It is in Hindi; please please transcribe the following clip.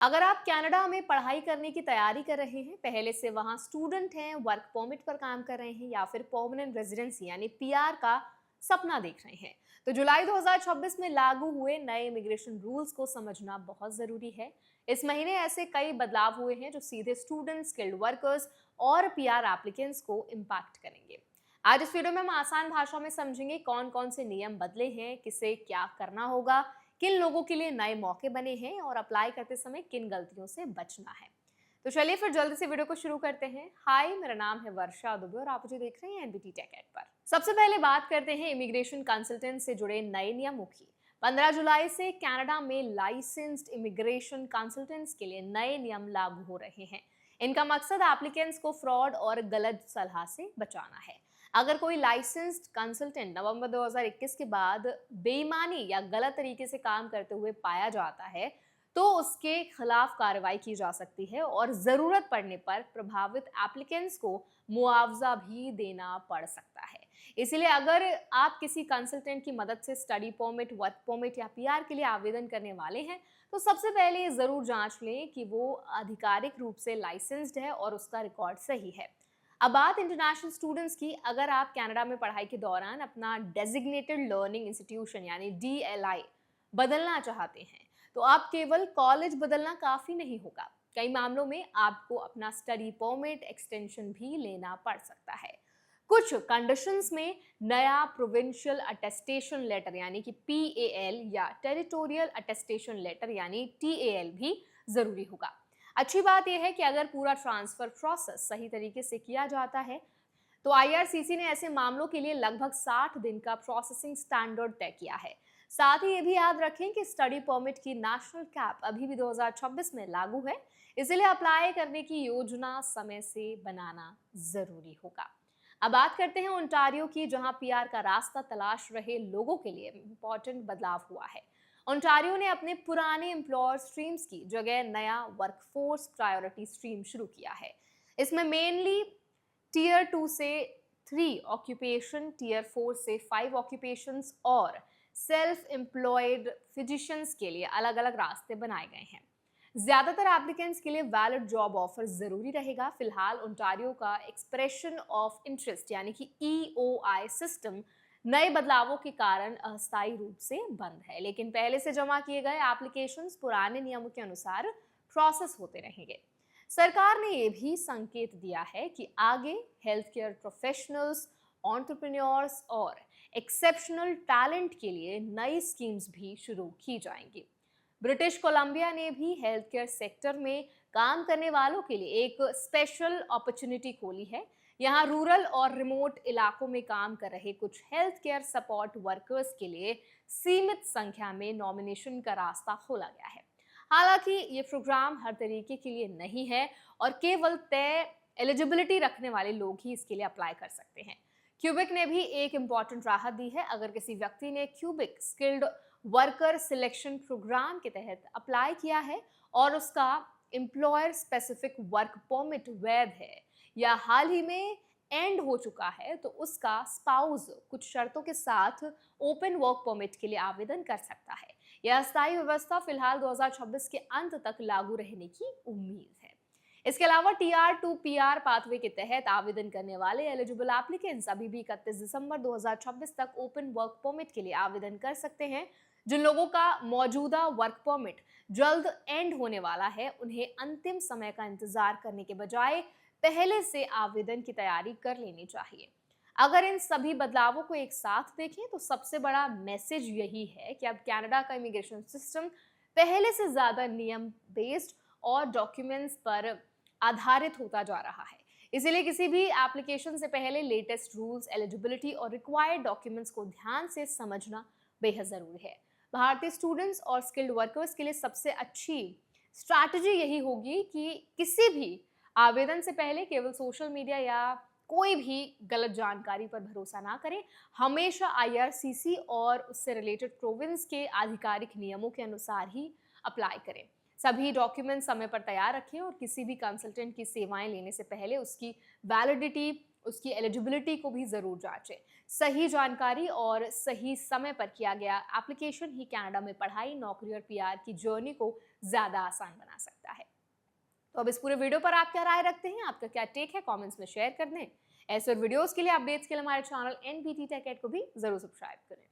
अगर आप कनाडा में पढ़ाई करने की तैयारी कर रहे हैं, पहले से वहां स्टूडेंट हैं, वर्क परमिट पर काम कर रहे हैं या फिर परमानेंट रेजिडेंसी यानी पीआर का सपना देख रहे हैं, तो जुलाई 2026 में लागू हुए नए इमिग्रेशन रूल्स को समझना बहुत जरूरी है। इस महीने ऐसे कई बदलाव हुए हैं जो सीधे स्टूडेंट, स्किल्ड वर्कर्स और पीआर एप्लीकेंट्स को इम्पैक्ट करेंगे। आज इस वीडियो में हम आसान भाषा में समझेंगे कौन कौन से नियम बदले हैं, किसे क्या करना होगा, किन लोगों के लिए नए मौके बने हैं और अप्लाई करते समय किन गलतियों से बचना है। तो चलिए फिर जल्दी से वीडियो को शुरू करते हैं। हाय, मेरा नाम है वर्षा दुबे और आप मुझे देख रहे हैं एनबीटी टेक एड पर। सबसे पहले बात करते हैं इमिग्रेशन कंसल्टेंट से जुड़े नए नियमों की। 15 जुलाई से कनाडा में लाइसेंस्ड इमिग्रेशन कंसल्टेंट्स के लिए नए नियम लागू हो रहे हैं। इनका मकसद एप्लीकेंट्स को फ्रॉड और गलत सलाह से बचाना है। अगर कोई लाइसेंस्ड कंसल्टेंट नवंबर 2021 के बाद बेईमानी या गलत तरीके से काम करते हुए पाया जाता है, तो उसके खिलाफ कार्रवाई की जा सकती है और जरूरत पड़ने पर प्रभावित एप्लीकेंट्स को मुआवजा भी देना पड़ सकता है। इसलिए अगर आप किसी कंसल्टेंट की मदद से स्टडी परमिट, वर्क परमिट या पीआर के लिए आवेदन करने वाले हैं, तो सबसे पहले ये जरूर जांच लें कि वो आधिकारिक रूप से लाइसेंस्ड है और उसका रिकॉर्ड सही है। अब बात इंटरनेशनल स्टूडेंट्स की। अगर आप कनाडा में पढ़ाई के दौरान अपना डेजिग्नेटेड लर्निंग इंस्टीट्यूशन यानी डीएलआई बदलना चाहते हैं, तो आप केवल कॉलेज बदलना काफी नहीं होगा। कई मामलों में आपको अपना स्टडी परमिट एक्सटेंशन भी लेना पड़ सकता है। कुछ कंडीशंस में नया प्रोविंशियल अटेस्टेशन लेटर यानी कि पीएएल या टेरिटोरियल अटेस्टेशन लेटर यानी टीएएल भी जरूरी होगा। अच्छी बात यह है कि अगर पूरा ट्रांसफर प्रोसेस सही तरीके से किया जाता है, तो आईआरसीसी ने ऐसे मामलों के लिए लगभग 60 दिन का प्रोसेसिंग स्टैंडर्ड तय किया है। साथ ही ये भी याद रखें कि स्टडी परमिट की नेशनल कैप अभी भी 2026 में लागू है, इसलिए अप्लाई करने की योजना समय से बनाना जरूरी होगा। अब बात करते हैं ओंटारियो की, जहां पीआर का रास्ता तलाश रहे लोगों के लिए इंपॉर्टेंट बदलाव हुआ है। ओंटारियो ने अपने पुराने एम्प्लॉयर स्ट्रीम्स की जगह नया वर्कफोर्स प्रायोरिटी स्ट्रीम शुरू किया है। इसमें मेनली टीयर 2 से 3 ऑक्यूपेशन, टीयर 4 से 5 ऑक्यूपेशंस और सेल्फ एम्प्लॉयड फिजिशियंस के लिए अलग अलग रास्ते बनाए गए हैं। ज्यादातर एप्लीकेंट्स के लिए वैलिड जॉब ऑफर जरूरी रहेगा। फिलहाल ओंटारियो का एक्सप्रेशन ऑफ इंटरेस्ट यानी कि ईओआई सिस्टम नए बदलावों के कारण अस्थायी रूप से बंद है, लेकिन पहले से जमा किए गए एप्लीकेशंस पुराने नियमों के अनुसार प्रोसेस होते रहेंगे। सरकार ने यह भी संकेत दिया है कि आगे हेल्थ केयर प्रोफेशनल्स, एंटरप्रेन्योर्स और एक्सेप्शनल टैलेंट के लिए नई स्कीम्स भी शुरू की जाएंगी। ब्रिटिश कोलंबिया ने भी हेल्थ केयर सेक्टर में काम करने वालों के लिए एक स्पेशल अपॉर्चुनिटी खोली है। यहाँ रूरल और रिमोट इलाकों में काम कर रहे कुछ हेल्थ केयर सपोर्ट वर्कर्स के लिए सीमित संख्या में नॉमिनेशन का रास्ता खोला गया है। हालांकि ये प्रोग्राम हर तरीके के लिए नहीं है और केवल तय एलिजिबिलिटी रखने वाले लोग ही इसके लिए अप्लाई कर सकते हैं। क्यूबिक ने भी एक इम्पॉर्टेंट राहत दी है। अगर किसी व्यक्ति ने Quebec skilled worker selection program के तहत अप्लाई किया है और उसका एम्प्लॉयर स्पेसिफिक वर्क परमिट वैध है या हाल ही में एंड हो चुका है, तो उसका स्पाउस कुछ शर्तों के साथ ओपन वर्क परमिट के लिए आवेदन कर सकता है। यह अस्थायी व्यवस्था फिलहाल 2026 के अंत तक लागू रहने की उम्मीद है। इसके अलावा टीआर टू पीआर पाथवे के तहत आवेदन करने वाले एलिजिबल एप्लीकेंट्स अभी भी 31 दिसंबर 2026 तक ओपन वर्क परमिट के लिए आवेदन कर सकते हैं। जिन लोगों का मौजूदा वर्क परमिट जल्द एंड होने वाला है, उन्हें अंतिम समय का इंतजार करने के बजाय पहले से आवेदन की तैयारी कर लेनी चाहिए। अगर इन सभी बदलावों को एक साथ देखें तो सबसे बड़ा मैसेज यही है कि अब कनाडा का इमिग्रेशन सिस्टम पहले से ज्यादा नियम बेस्ड और डॉक्यूमेंट्स पर आधारित होता जा रहा है। इसीलिए किसी भी एप्लीकेशन से पहले लेटेस्ट रूल्स, एलिजिबिलिटी और रिक्वायर्ड डॉक्यूमेंट्स को ध्यान से समझना बेहद जरूरी है। भारतीय स्टूडेंट्स और स्किल्ड वर्कर्स के लिए सबसे अच्छी स्ट्रैटेजी यही होगी कि किसी भी आवेदन से पहले केवल सोशल मीडिया या कोई भी गलत जानकारी पर भरोसा ना करें। हमेशा आईआरसीसी और उससे रिलेटेड प्रोविंस के आधिकारिक नियमों के अनुसार ही अप्लाई करें। सभी डॉक्यूमेंट समय पर तैयार रखें और किसी भी कंसल्टेंट की सेवाएं लेने से पहले उसकी वैलिडिटी, उसकी एलिजिबिलिटी को भी ज़रूर जांचें। सही जानकारी और सही समय पर किया गया एप्लीकेशन ही कनाडा में पढ़ाई, नौकरी और पीआर की जर्नी को ज़्यादा आसान बना सकता है। तो अब इस पूरे वीडियो पर आप क्या राय रखते हैं? आपका क्या टेक है? कमेंट्स में शेयर कर दें। ऐसे और वीडियोस के लिए, अपडेट्स के लिए हमारे चैनल NBT Tech Ed को भी जरूर सब्सक्राइब करें।